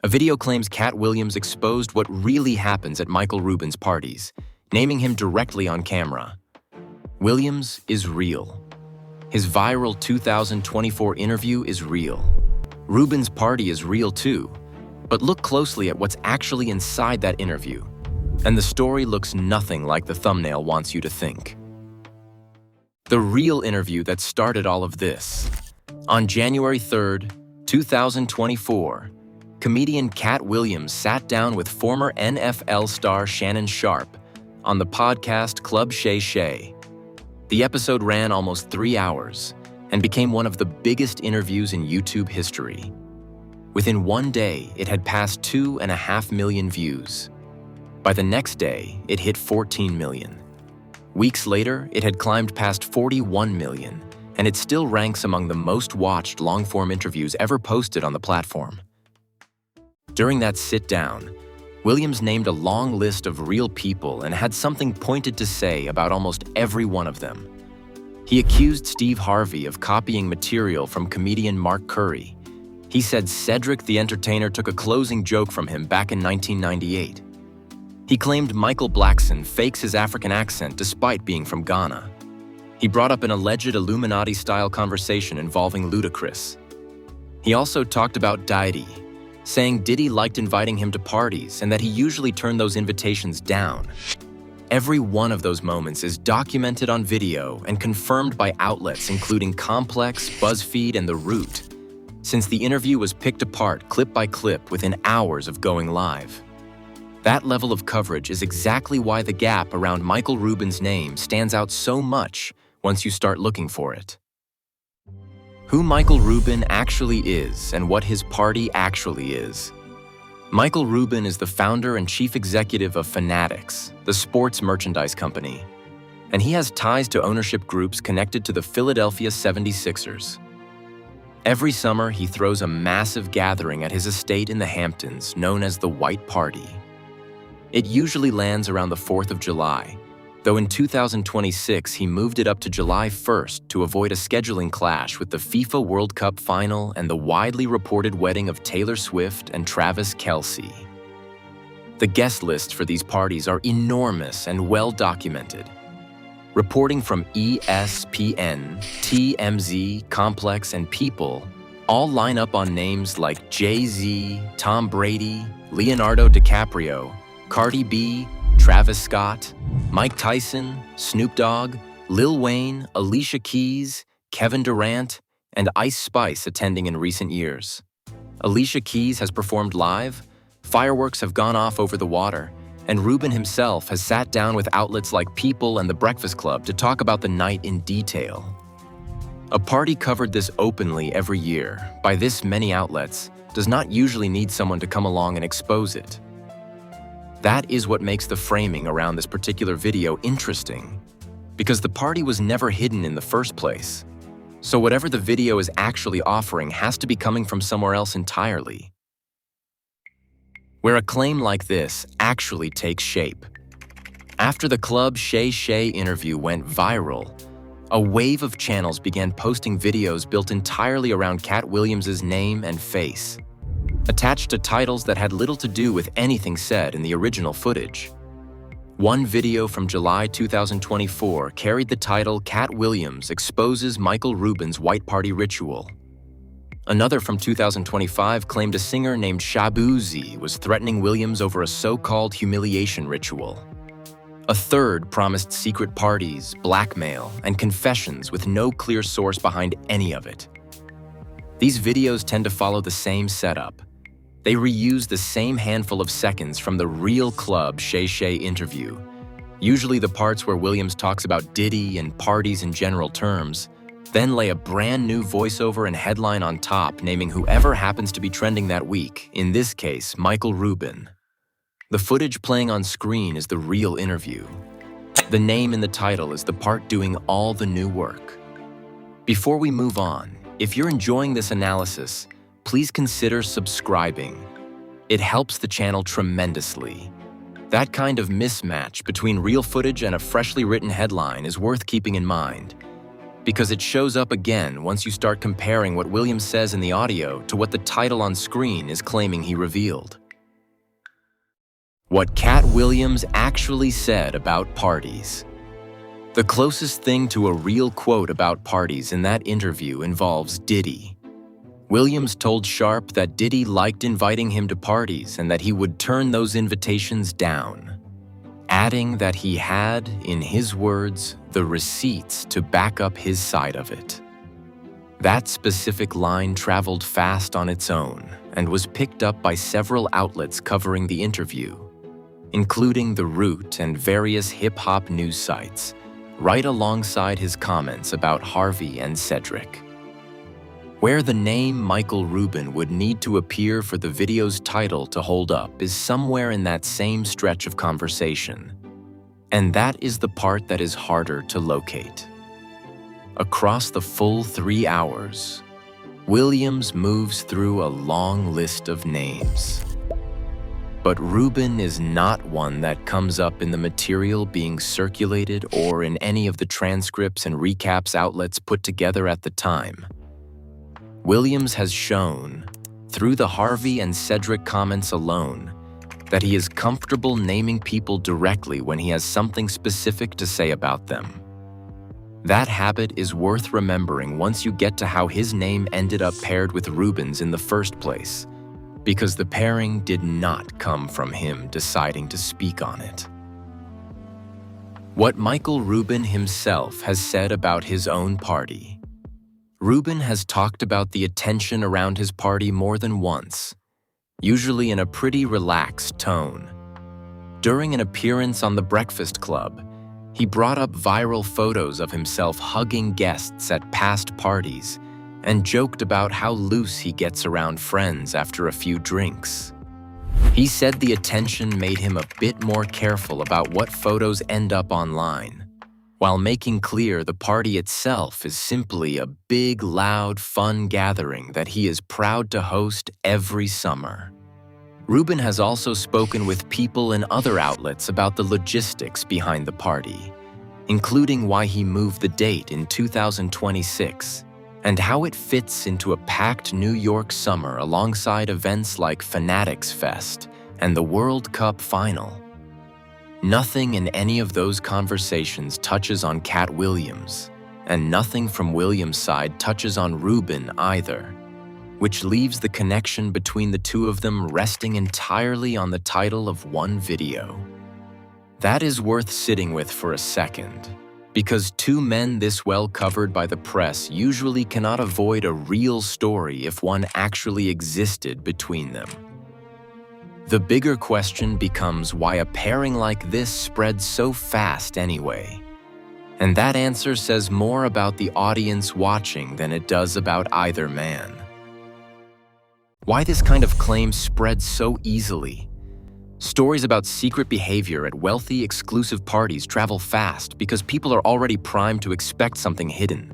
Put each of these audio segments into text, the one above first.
A video claims Katt Williams exposed what really happens at Michael Rubin's parties, naming him directly on camera. Williams is real. His viral 2024 interview is real. Rubin's party is real too, but look closely at what's actually inside that interview, and the story looks nothing like the thumbnail wants you to think. The real interview that started all of this. On January 3rd, 2024, comedian Katt Williams sat down with former NFL star Shannon Sharpe on the podcast Club Shay Shay. The episode ran almost 3 hours and became one of the biggest interviews in YouTube history. Within one day, it had passed 2.5 million views. By the next day, it hit 14 million. Weeks later, it had climbed past 41 million, and it still ranks among the most watched long-form interviews ever posted on the platform. During that sit-down, Williams named a long list of real people and had something pointed to say about almost every one of them. He accused Steve Harvey of copying material from comedian Mark Curry. He said Cedric the Entertainer took a closing joke from him back in 1998. He claimed Michael Blackson fakes his African accent despite being from Ghana. He brought up an alleged Illuminati-style conversation involving Ludacris. He also talked about Diddy, saying Diddy liked inviting him to parties and that he usually turned those invitations down. Every one of those moments is documented on video and confirmed by outlets including Complex, BuzzFeed, and The Root, since the interview was picked apart clip by clip within hours of going live. That level of coverage is exactly why the gap around Michael Rubin's name stands out so much once you start looking for it. Who Michael Rubin actually is and what his party actually is. Michael Rubin is the founder and chief executive of Fanatics, the sports merchandise company, and he has ties to ownership groups connected to the Philadelphia 76ers. Every summer, he throws a massive gathering at his estate in the Hamptons known as the White Party. It usually lands around the 4th of July, though in 2026 he moved it up to July 1st to avoid a scheduling clash with the FIFA World Cup final and the widely reported wedding of Taylor Swift and Travis Kelce. The guest lists for these parties are enormous and well documented. Reporting from ESPN, TMZ, Complex, and People all line up on names like Jay-Z, Tom Brady, Leonardo DiCaprio, Cardi B, Travis Scott, Mike Tyson, Snoop Dogg, Lil Wayne, Alicia Keys, Kevin Durant, and Ice Spice attending in recent years. Alicia Keys has performed live, fireworks have gone off over the water, and Rubin himself has sat down with outlets like People and The Breakfast Club to talk about the night in detail. A party covered this openly every year by this many outlets does not usually need someone to come along and expose it. That is what makes the framing around this particular video interesting, because the party was never hidden in the first place. So whatever the video is actually offering has to be coming from somewhere else entirely. Where a claim like this actually takes shape. After the Club Shay Shay interview went viral, a wave of channels began posting videos built entirely around Katt Williams' name and face, attached to titles that had little to do with anything said in the original footage. One video from July 2024 carried the title Katt Williams exposes Michael Rubin's White Party ritual. Another from 2025 claimed a singer named Shabuzi was threatening Williams over a so-called humiliation ritual. A third promised secret parties, blackmail, and confessions with no clear source behind any of it. These videos tend to follow the same setup. They reuse the same handful of seconds from the real Club Shay Shay interview, usually the parts where Williams talks about Diddy and parties in general terms, then lay a brand new voiceover and headline on top naming whoever happens to be trending that week, in this case, Michael Rubin. The footage playing on screen is the real interview. The name in the title is the part doing all the new work. Before we move on, if you're enjoying this analysis, please consider subscribing. It helps the channel tremendously. That kind of mismatch between real footage and a freshly written headline is worth keeping in mind. because it shows up again once you start comparing what Williams says in the audio to what the title on screen is claiming he revealed. What Katt Williams actually said about parties. The closest thing to a real quote about parties in that interview involves Diddy. Williams told Sharp that Diddy liked inviting him to parties and that he would turn those invitations down, adding that he had, in his words, the receipts to back up his side of it. That specific line traveled fast on its own and was picked up by several outlets covering the interview, including The Root and various hip-hop news sites, right alongside his comments about Harvey and Cedric. Where the name Michael Rubin would need to appear for the video's title to hold up is somewhere in that same stretch of conversation. And that is the part that is harder to locate. Across the full 3 hours, Williams moves through a long list of names. But Rubin is not one that comes up in the material being circulated or in any of the transcripts and recaps outlets put together at the time. Williams has shown, through the Harvey and Cedric comments alone, that he is comfortable naming people directly when he has something specific to say about them. That habit is worth remembering once you get to how his name ended up paired with Rubin's in the first place, because the pairing did not come from him deciding to speak on it. What Michael Rubin himself has said about his own party. Rubin has talked about the attention around his party more than once, usually in a pretty relaxed tone. During an appearance on The Breakfast Club, he brought up viral photos of himself hugging guests at past parties and joked about how loose he gets around friends after a few drinks. He said the attention made him a bit more careful about what photos end up online, while making clear the party itself is simply a big, loud, fun gathering that he is proud to host every summer. Rubin has also spoken with people in other outlets about the logistics behind the party, including why he moved the date in 2026 and how it fits into a packed New York summer alongside events like Fanatics Fest and the World Cup Final. Nothing in any of those conversations touches on Katt Williams, and nothing from Williams' side touches on Rubin either, which leaves the connection between the two of them resting entirely on the title of one video. That is worth sitting with for a second, because two men this well covered by the press usually cannot avoid a real story if one actually existed between them. The bigger question becomes why a pairing like this spread so fast anyway. And that answer says more about the audience watching than it does about either man. Why this kind of claim spreads so easily? Stories about secret behavior at wealthy, exclusive parties travel fast because people are already primed to expect something hidden.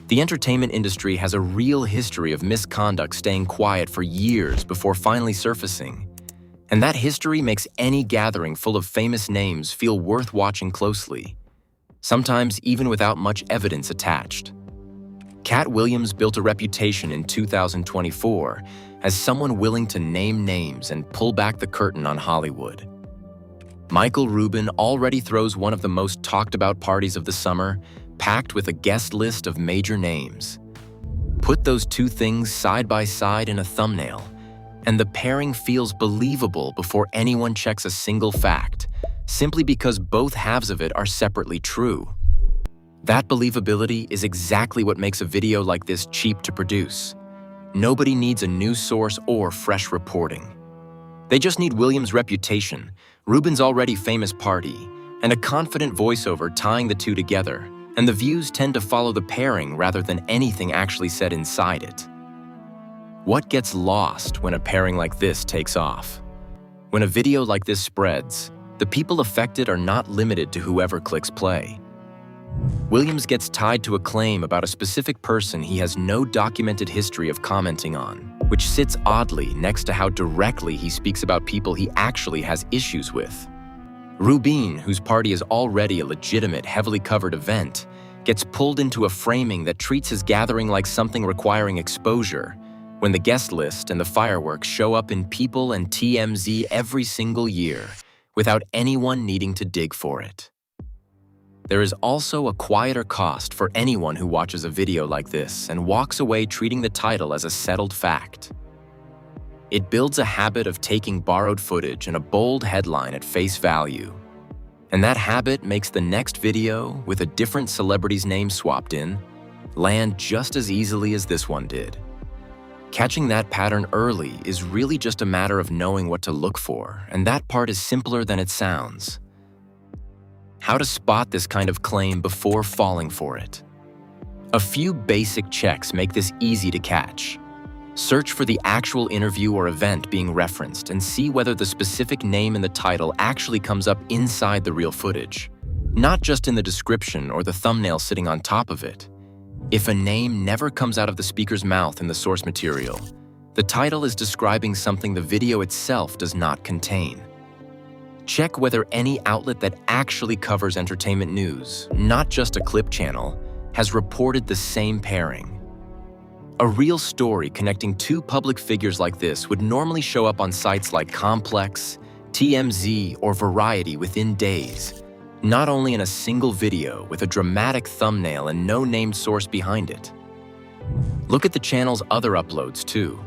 The entertainment industry has a real history of misconduct staying quiet for years before finally surfacing. And that history makes any gathering full of famous names feel worth watching closely, sometimes even without much evidence attached. Katt Williams built a reputation in 2024 as someone willing to name names and pull back the curtain on Hollywood. Michael Rubin already throws one of the most talked about parties of the summer, packed with a guest list of major names. Put those two things side by side in a thumbnail, and the pairing feels believable before anyone checks a single fact, simply because both halves of it are separately true. That believability is exactly what makes a video like this cheap to produce. Nobody needs a news source or fresh reporting. They just need Williams' reputation, Rubin's already famous party, and a confident voiceover tying the two together, and the views tend to follow the pairing rather than anything actually said inside it. What gets lost when a pairing like this takes off? When a video like this spreads, the people affected are not limited to whoever clicks play. Williams gets tied to a claim about a specific person he has no documented history of commenting on, which sits oddly next to how directly he speaks about people he actually has issues with. Rubin, whose party is already a legitimate, heavily covered event, gets pulled into a framing that treats his gathering like something requiring exposure, when the guest list and the fireworks show up in People and TMZ every single year, without anyone needing to dig for it. There is also a quieter cost for anyone who watches a video like this and walks away treating the title as a settled fact. It builds a habit of taking borrowed footage and a bold headline at face value. And that habit makes the next video, with a different celebrity's name swapped in, land just as easily as this one did. Catching that pattern early is really just a matter of knowing what to look for, and that part is simpler than it sounds. How to spot this kind of claim before falling for it. A few basic checks make this easy to catch. Search for the actual interview or event being referenced and see whether the specific name in the title actually comes up inside the real footage, not just in the description or the thumbnail sitting on top of it. If a name never comes out of the speaker's mouth in the source material, the title is describing something the video itself does not contain. Check whether any outlet that actually covers entertainment news, not just a clip channel, has reported the same pairing. A real story connecting two public figures like this would normally show up on sites like Complex, TMZ, or Variety within days, not only in a single video with a dramatic thumbnail and no named source behind it. Look at the channel's other uploads too.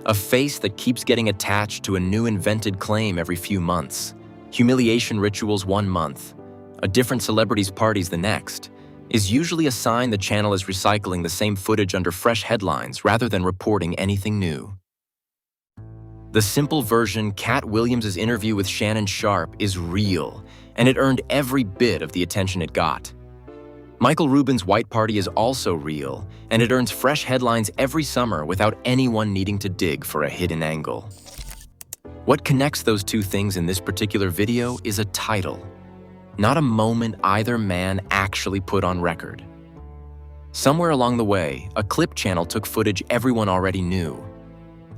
A face that keeps getting attached to a new invented claim every few months, humiliation rituals 1 month, a different celebrity's parties the next, is usually a sign the channel is recycling the same footage under fresh headlines rather than reporting anything new. The simple version, Katt Williams' interview with Shannon Sharpe, is real, and it earned every bit of the attention it got. Michael Rubin's White Party is also real, and it earns fresh headlines every summer without anyone needing to dig for a hidden angle. What connects those two things in this particular video is a title, not a moment either man actually put on record. Somewhere along the way, a clip channel took footage everyone already knew,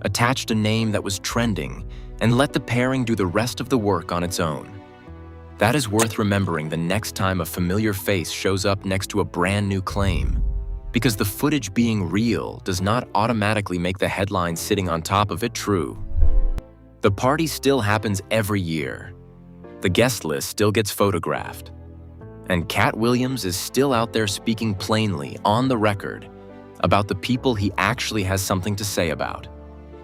attached a name that was trending, and let the pairing do the rest of the work on its own. That is worth remembering the next time a familiar face shows up next to a brand new claim, because the footage being real does not automatically make the headline sitting on top of it true. The party still happens every year. The guest list still gets photographed. And Katt Williams is still out there speaking plainly, on the record, about the people he actually has something to say about,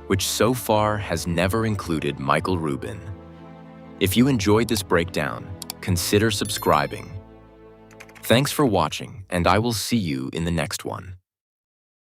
which so far has never included Michael Rubin. If you enjoyed this breakdown, consider subscribing. Thanks for watching, and I will see you in the next one.